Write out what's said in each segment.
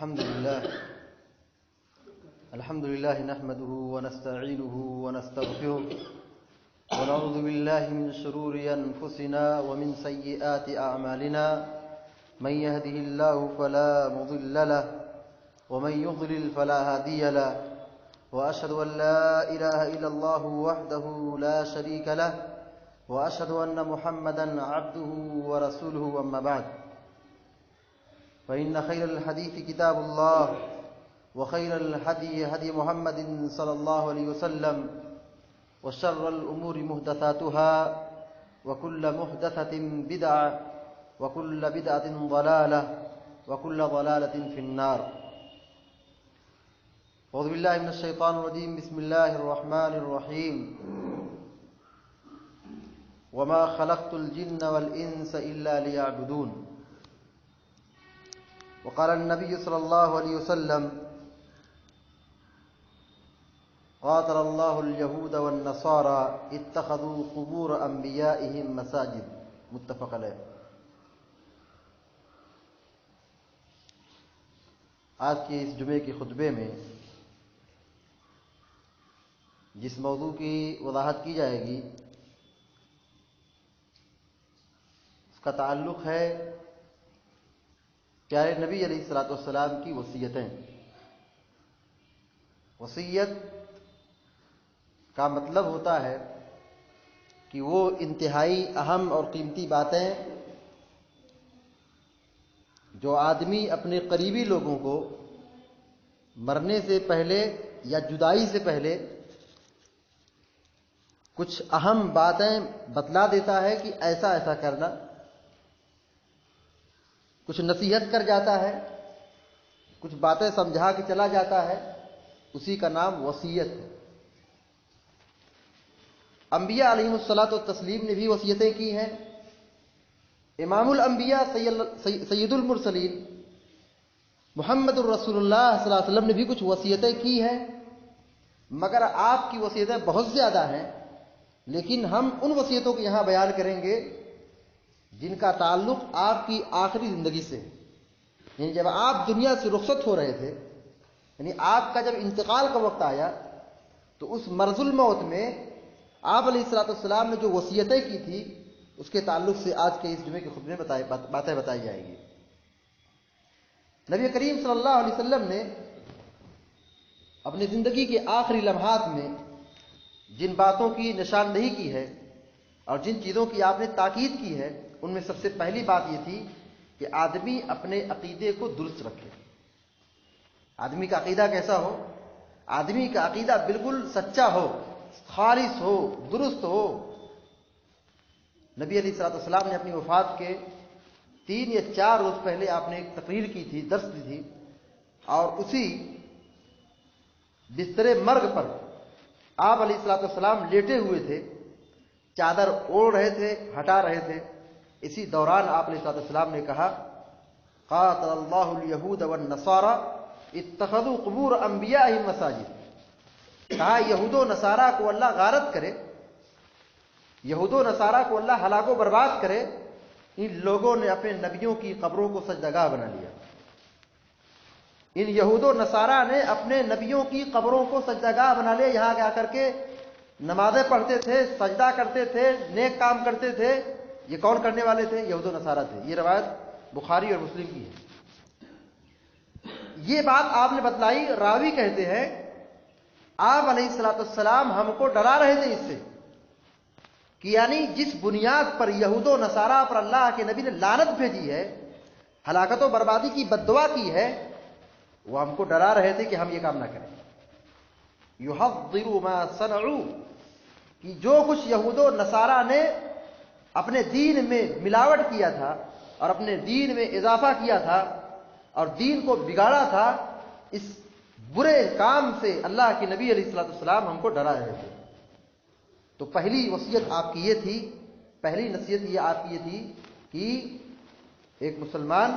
الحمد لله نحمده ونستعينه ونستغفره ونعوذ بالله من شرور أنفسنا ومن سيئات أعمالنا من يهده الله فلا مضل له ومن يضلل فلا هادي له وأشهد أن لا إله إلا الله وحده لا شريك له وأشهد أن محمدا عبده ورسوله أما بعد فإن خير الحديث كتاب الله وخير الهدي هدي محمد صلى الله عليه وسلم وشر الأمور محدثاتها وكل محدثة بدعة وكل بدعة ضلالة وكل ضلالة في النار. أعوذ بالله من الشيطان الرجيم. بسم الله الرحمن الرحيم. وما خلقت الجن والإنس إلا ليعبدون. وقال النبي صلى الله عليه وسلم قاتل الله اليهود والنصارى اتخذوا قبور انبیائهم مساجد. متفق علیہ. آج کے اس جمعے کے خطبے میں جس موضوع کی وضاحت کی جائے گی اس کا تعلق ہے پیارے نبی علیہ الصلوۃ والسلام کی وصیتیں. وصیت کا مطلب ہوتا ہے کہ وہ انتہائی اہم اور قیمتی باتیں جو آدمی اپنے قریبی لوگوں کو مرنے سے پہلے یا جدائی سے پہلے کچھ اہم باتیں بتلا دیتا ہے کہ ایسا ایسا کرنا، کچھ نصیحت کر جاتا ہے، کچھ باتیں سمجھا کے چلا جاتا ہے، اسی کا نام وصیت ہے. انبیاء علیہم الصلاۃ والتسلیم نے بھی وصیتیں کی ہیں. امام الانبیاء سید المرسلین محمد الرسول اللہ صلی اللہ علیہ وسلم نے بھی کچھ وصیتیں کی ہیں، مگر آپ کی وصیتیں بہت زیادہ ہیں. لیکن ہم ان وصیتوں کو یہاں بیان کریں گے جن کا تعلق آپ کی آخری زندگی سے، یعنی جب آپ دنیا سے رخصت ہو رہے تھے، یعنی آپ کا جب انتقال کا وقت آیا تو اس مرض الموت میں آپ علیہ الصلوۃ والسلام نے جو وصیتیں کی تھی اس کے تعلق سے آج کے اس جمعے کے خطبے میں باتیں بتائی جائیں گی. نبی کریم صلی اللہ علیہ وسلم نے اپنی زندگی کے آخری لمحات میں جن باتوں کی نشاندہی کی ہے اور جن چیزوں کی آپ نے تاکید کی ہے ان میں سب سے پہلی بات یہ تھی کہ آدمی اپنے عقیدے کو درست رکھے. آدمی کا عقیدہ کیسا ہو؟ آدمی کا عقیدہ بالکل سچا ہو، خالص ہو، درست ہو. نبی علیہ الصلوۃ والسلام نے اپنی وفات کے 3 یا 4 روز پہلے آپ نے ایک تقریر کی تھی، درس دی تھی، اور اسی بستر مرگ پر آپ علیہ الصلوۃ والسلام لیٹے ہوئے تھے، چادر اوڑھ رہے تھے، ہٹا رہے تھے. اسی دوران آپ علیہ الصلوۃ والسلام نے کہا قاتل اللہ الیہود والنصارى اتخذوا قبور انبیائهم مساجد. کہا یہود و نصارہ کو اللہ غارت کرے، یہود و نصارہ کو اللہ ہلاک و برباد کرے، ان لوگوں نے اپنے نبیوں کی قبروں کو سجدگاہ بنا لیا. ان یہود و نصارہ نے اپنے نبیوں کی قبروں کو سجدگاہ بنا لیا. یہاں جا کر کے نمازیں پڑھتے تھے، سجدہ کرتے تھے، نیک کام کرتے تھے. یہ کون کرنے والے تھے؟ یہود و نصارہ تھے. یہ روایت بخاری اور مسلم کی ہے. یہ بات آپ نے بتلائی. راوی کہتے ہیں آپ علیہ الصلوۃ والسلام ہم کو ڈرا رہے تھے اس سے کہ یعنی جس بنیاد پر یہود و نصارہ پر اللہ کے نبی نے لعنت بھیجی ہے، ہلاکت و بربادی کی بد دعا کی ہے، وہ ہم کو ڈرا رہے تھے کہ ہم یہ کام نہ کریں. یحذر ما صنعوا، کہ جو کچھ یہود و نصارہ نے اپنے دین میں ملاوٹ کیا تھا اور اپنے دین میں اضافہ کیا تھا اور دین کو بگاڑا تھا، اس برے کام سے اللہ کے نبی علیہ الصلوۃ والسلام ہم کو ڈرا رہے تھے. تو پہلی وصیت آپ کی یہ تھی، پہلی نصیحت یہ آپ کی یہ تھی کہ ایک مسلمان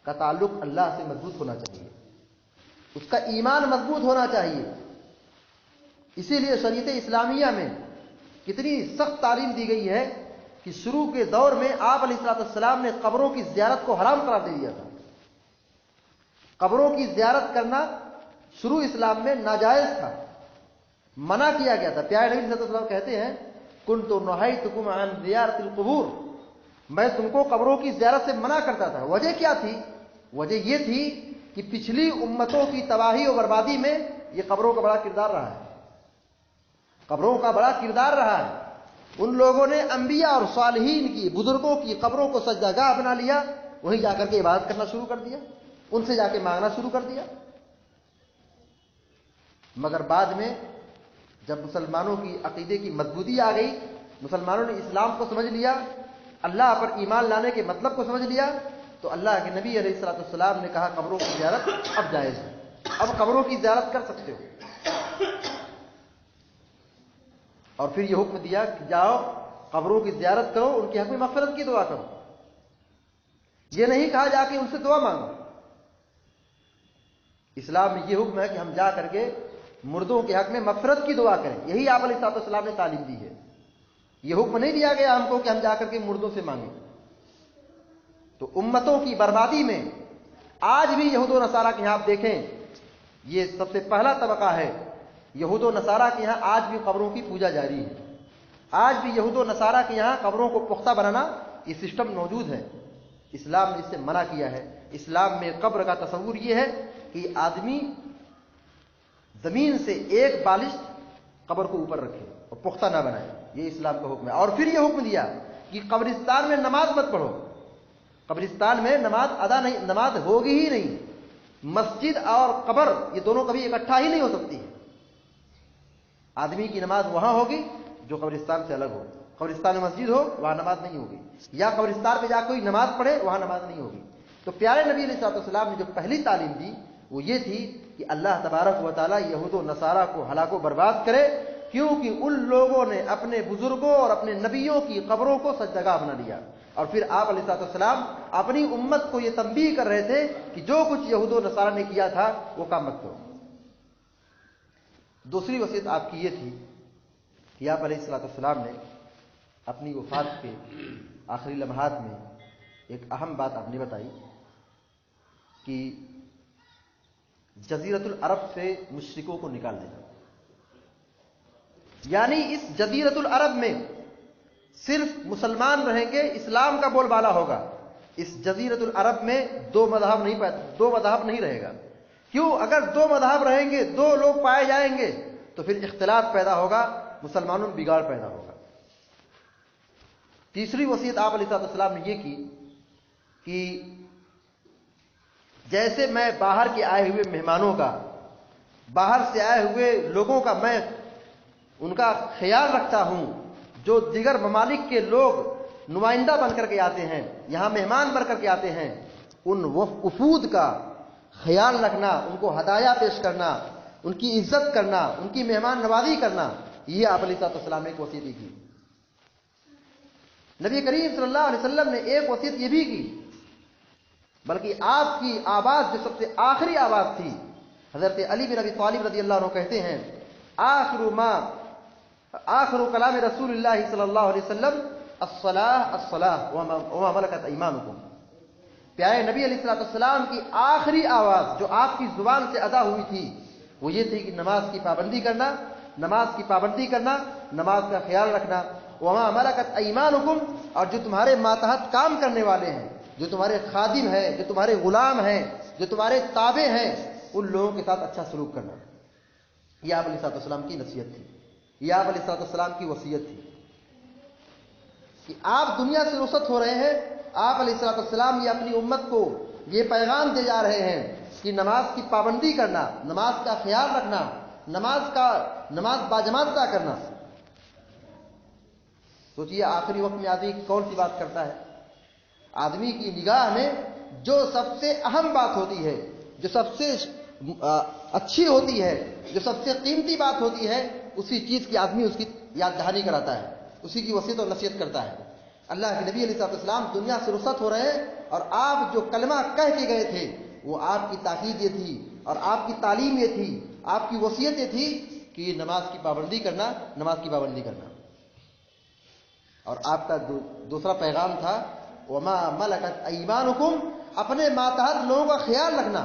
کا تعلق اللہ سے مضبوط ہونا چاہیے، اس کا ایمان مضبوط ہونا چاہیے. اسی لیے شریعت اسلامیہ میں کتنی سخت تعلیم دی گئی ہے کہ شروع کے دور میں آپ علیہ الصلوۃ والسلام نے قبروں کی زیارت کو حرام قرار دے دیا تھا. قبروں کی زیارت کرنا شروع اسلام میں ناجائز تھا، منع کیا گیا تھا۔ پیارے نبی صلی اللہ علیہ وسلم کہتے ہیں کنت نہیتکم عن زیارت القبور، میں تم کو قبروں کی زیارت سے منع کرتا تھا۔ وجہ کیا تھی؟ وجہ یہ تھی کہ پچھلی امتوں کی تباہی و بربادی میں یہ قبروں کا بڑا کردار رہا ہے، قبروں کا بڑا کردار رہا ہے۔ ان لوگوں نے انبیاء اور صالحین کی، بزرگوں کی قبروں کو سجدہ گاہ بنا لیا، وہیں جا کر کے عبادت کرنا شروع کر دیا، ان سے جا کے مانگنا شروع کر دیا۔ مگر بعد میں جب مسلمانوں کی عقیدے کی مضبوطی آ گئی، مسلمانوں نے اسلام کو سمجھ لیا، اللہ پر ایمان لانے کے مطلب کو سمجھ لیا، تو اللہ کے نبی علیہ الصلوۃ والسلام نے کہا قبروں کی زیارت اب جائز ہے، اب قبروں کی زیارت کر سکتے ہو۔ اور پھر یہ حکم دیا کہ جاؤ قبروں کی زیارت کرو، ان کے حق میں مغفرت کی دعا کرو۔ یہ نہیں کہا جا کے ان سے دعا مانگو۔ اسلام میں یہ حکم ہے کہ ہم جا کر کے مردوں کے حق میں مغفرت کی دعا کریں، یہی آپ علیہ الصلوۃ والسلام نے تعلیم دی ہے۔ یہ حکم نہیں دیا گیا ہم کو کہ ہم جا کر کے مردوں سے مانگیں۔ تو امتوں کی بربادی میں آج بھی یہود و نصارہ کے یہاں آپ دیکھیں، یہ سب سے پہلا طبقہ ہے۔ یہود و نصارہ کے یہاں آج بھی قبروں کی پوجا جاری ہے، آج بھی یہود و نصارہ کے یہاں قبروں کو پختہ بنانا یہ سسٹم موجود ہے۔ اسلام نے اس سے منع کیا ہے۔ اسلام میں قبر کا تصور یہ ہے کہ آدمی زمین سے ایک بالش قبر کو اوپر رکھے اور پختہ نہ بنائے، یہ اسلام کا حکم ہے۔ اور پھر یہ حکم دیا کہ قبرستان میں نماز مت پڑھو، قبرستان میں نماز ہوگی ہی نہیں۔ مسجد اور قبر یہ دونوں کبھی اکٹھا ہی نہیں ہو سکتی ہے۔ آدمی کی نماز وہاں ہوگی جو قبرستان سے الگ ہو، قبرستان میں مسجد ہو وہاں نماز نہیں ہوگی، یا قبرستان پہ جا کوئی نماز پڑھے وہاں نماز نہیں ہوگی۔ تو پیارے نبی علیہ الصلوۃ والسلام نے جو پہلی تعلیم دی وہ یہ تھی کہ اللہ تبارک و تعالیٰ یہود و نصارہ کو ہلاک و برباد کرے، کیونکہ ان لوگوں نے اپنے بزرگوں اور اپنے نبیوں کی قبروں کو سجدہ گاہ بنا لیا۔ اور پھر آپ علیہ الصلوۃ والسلام اپنی امت کو یہ تنبیہ کر رہے تھے کہ جو کچھ یہود و نصارہ نے کیا تھا وہ کام مت کرو۔ دوسری وصیت آپ کی یہ تھی کہ آپ علیہ الصلوۃ والسلام نے اپنی وفات کے آخری لمحات میں ایک اہم بات آپ نے بتائی کہ جزیرۃ العرب سے مشرکوں کو نکال دینا، یعنی اس جزیرۃ العرب میں صرف مسلمان رہیں گے، اسلام کا بول بالا ہوگا۔ اس جزیرۃ العرب میں دو مذہب نہیں رہے گا۔ کیوں؟ اگر دو مذہب رہیں گے، دو لوگ پائے جائیں گے تو پھر اختلاف پیدا ہوگا، مسلمانوں میں بگاڑ پیدا ہوگا۔ تیسری وصیت آپ علیہ السلام نے یہ کی کہ جیسے میں باہر کے آئے ہوئے مہمانوں کا، باہر سے آئے ہوئے لوگوں کا میں ان کا خیال رکھتا ہوں، جو دیگر ممالک کے لوگ نمائندہ بن کر کے آتے ہیں، یہاں مہمان بن کر کے آتے ہیں، ان وفود کا خیال رکھنا، ان کو ہدایہ پیش کرنا، ان کی عزت کرنا، ان کی مہمان نوازی کرنا، یہ آپ علیہ السلام نے ایک وصیت کی۔ نبی کریم صلی اللہ علیہ وسلم نے ایک وصیت یہ بھی کی، بلکہ آپ کی آواز جو سب سے آخری آواز تھی، حضرت علی بن ابی طالب رضی اللہ عنہ کہتے ہیں آخر کلام رسول اللہ صلی اللہ علیہ وسلم الصلاۃ وما ملکت ایمانکم۔ پیارے نبی علیہ السلام کی آخری آواز جو آپ کی زبان سے ادا ہوئی تھی وہ یہ تھی کہ نماز کی پابندی کرنا، نماز کا خیال رکھنا، وما ملکت ایمانکم، اور جو تمہارے ماتحت کام کرنے والے ہیں، جو تمہارے خادم ہیں، جو تمہارے غلام ہیں، جو تمہارے تابع ہیں، ان لوگوں کے ساتھ اچھا سلوک کرنا۔ یہ آپ علیہ السلام کی نصیحت تھی، یہ آپ علیہ السلام کی وصیت تھی کہ آپ دنیا سے رخصت ہو رہے ہیں، آپ علیہ السلام یہ اپنی امت کو یہ پیغام دے جا رہے ہیں کہ نماز کی پابندی کرنا، نماز کا خیال رکھنا، نماز باجماعت ادا کرنا۔ سوچئے آخری وقت میں آدمی کون سی بات کرتا ہے؟ آدمی کی نگاہ میں جو سب سے اہم بات ہوتی ہے، جو سب سے اچھی ہوتی ہے، جو سب سے قیمتی بات ہوتی ہے، اسی چیز کی آدمی اس کی یاد دہانی کراتا ہے، اسی کی وصیت اور نصیحت کرتا ہے۔ اللہ کے نبی علیہ السلام دنیا سے رخصت ہو رہے ہیں، اور آپ جو کلمہ کہہ کے گئے تھے وہ آپ کی تاکید یہ تھی، اور آپ کی تعلیم یہ تھی، آپ کی وصیت یہ تھی کہ نماز کی پابندی کرنا۔ اور آپ کا دوسرا پیغام تھا وما ملکت ایمانکم، اپنے ماتحت لوگوں کا خیال رکھنا،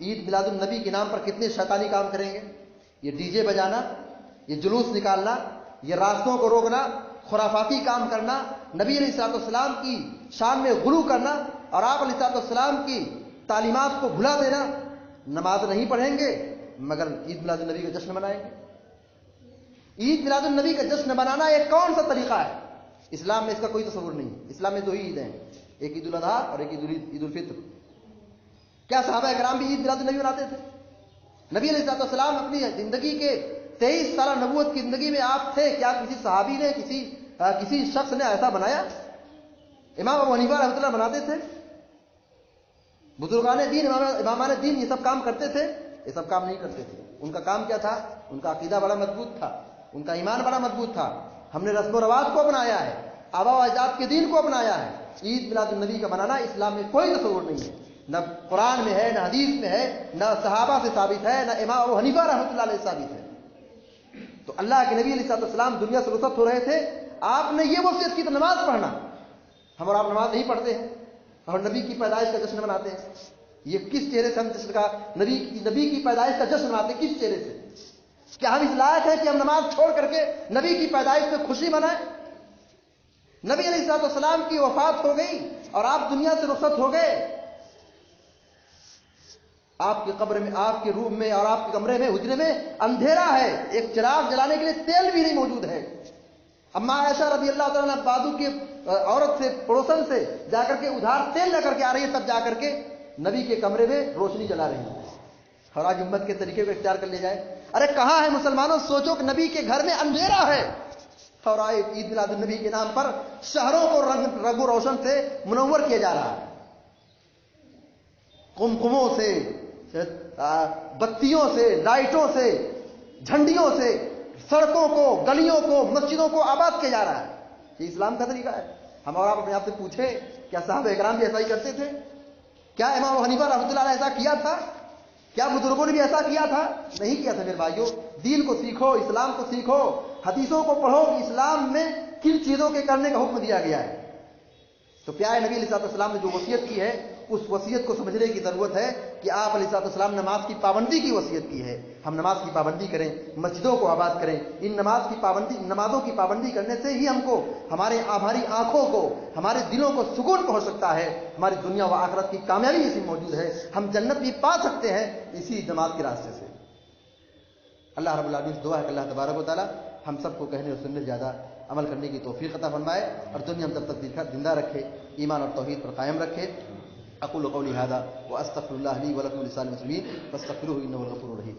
عید میلاد النبی کے نام پر کتنے شیطانی کام کریں گے. یہ ڈی جے بجانا، یہ جلوس نکالنا، یہ راستوں کو روکنا، خرافاتی کام کرنا، نبی علیہ الصلوۃ والسلام کی شان میں غلو کرنا اور آپ علیہ الصلوۃ والسلام کی تعلیمات کو بھلا دینا. نماز نہیں پڑھیں گے مگر عید میلاد النبی کا جشن منائیں گے. عید میلاد النبی کا جشن منانا ایک کون سا طریقہ ہے؟ اسلام میں اس کا کوئی تصور نہیں. اسلام میں دو ہی عیدیں ہیں، ایک عید الاضحیٰ اور ایک عید الفطر. کیا صحابہ کرام بھی عید میلاد النبی مناتے تھے؟ نبی علیہ الصلوۃ والسلام اپنی زندگی کے 23 سالہ نبوت کی زندگی میں آپ تھے، کیا کسی صحابی نے کسی شخص نے ایسا بنایا؟ امام ابو حنیفہ رحمۃ اللہ بناتے تھے، بزرگان دین امامان دین یہ سب کام کرتے تھے؟ یہ سب کام نہیں کرتے تھے. ان کا کام کیا تھا؟ ان کا عقیدہ بڑا مضبوط تھا، ان کا ایمان بڑا مضبوط تھا. ہم نے رسم و رواج کو اپنایا ہے، آبا و اجداد کے دین کو اپنایا ہے. عید میلاد النبی کا منانا اسلام میں کوئی تصور نہیں ہے، نہ قرآن میں ہے، نہ حدیث میں ہے، نہ صحابہ سے ثابت ہے، نہ امام ابو حنیفہ رحمۃ اللہ علیہ ثابت ہے. تو اللہ کے نبی علیہ الصلوۃ والسلام دنیا سے رخصت ہو رہے تھے، آپ نے یہ وصیت کی تو نماز پڑھنا. ہم اور آپ نماز نہیں پڑھتے ہیں اور نبی کی پیدائش کا جشن مناتے ہیں. یہ کس چہرے سے ہم جشن کا نبی کی پیدائش کا جشن مناتے ہیں؟ کس چہرے سے؟ کیا ہم اس لائق ہیں کہ ہم نماز چھوڑ کر کے نبی کی پیدائش پہ خوشی منائیں؟ نبی علیہ الصلوۃ والسلام کی وفات ہو گئی اور آپ دنیا سے رخصت ہو گئے. آپ کے قبر میں، آپ کے روم میں اور آپ کے کمرے میں، حجرے میں اندھیرا ہے، ایک چراغ جلانے کے لیے تیل بھی نہیں موجود ہے. اما عائشہ رضی اللہ تعالیٰ عنہ بازو کی عورت سے، پڑوسن سے جا کر کے ادھار تیل لے کر کے آ رہی ہے، تب جا کر کے نبی کے کمرے میں روشنی جلا رہی ہے. اور آج امت کے طریقے کو اختیار کر لیا جائے. ارے کہاں ہے مسلمانوں؟ سوچو کہ نبی کے گھر میں اندھیرا ہے اور آئے عید میلاد النبی کے نام پر شہروں کو رنگ و روشن سے منور کیا جا رہا ہے. قمقموں سے، بتیوں سے، لائٹوں سے، جھنڈیوں سے سڑکوں کو، گلیوں کو، مسجدوں کو آباد کیا جا رہا ہے. یہ اسلام کا طریقہ ہے؟ ہم اور آپ اپنے آپ سے پوچھیں، کیا صحابہ کرام بھی ایسا ہی کرتے تھے؟ کیا امام ابو حنیفہ رحمۃ اللہ علیہ ایسا کیا تھا؟ کیا بزرگوں نے بھی ایسا کیا تھا؟ نہیں کیا تھا. میرے بھائیوں، دین کو سیکھو، اسلام کو سیکھو، حدیثوں کو پڑھو کہ اسلام میں کن چیزوں کے کرنے کا حکم دیا گیا ہے. تو پیارے نبی علیہ الصلوۃ والسلام نے جو وصیت کی ہے، اس وصیت کو سمجھنے کی ضرورت ہے کہ آپ علیہ الصلوۃ والسلام نے نماز کی پابندی کی وصیت کی ہے. ہم نماز کی پابندی کریں، مسجدوں کو آباد کریں. ان نمازوں کی پابندی کرنے سے ہی ہم کو ہماری آنکھوں کو، ہمارے دلوں کو سکون پہنچ سکتا ہے. ہماری دنیا و آخرت کی کامیابی اسی موجود ہے. ہم جنت بھی پا سکتے ہیں اسی نماز کے راستے سے. اللہ رب العالمین سے دعا ہے کہ اللہ تبارک و تعالی ہم سب کو کہنے اور سننے زیادہ عمل کرنے کی توفیق عطا فرمائے اور دنیا میں تب تک زندہ رکھے، ایمان اور توحید پر قائم رکھے. اقول قولی هذا واستغفر الله لي ولكم ولسائر المسلمين فاستغفروه انه هو الغفور الرحيم.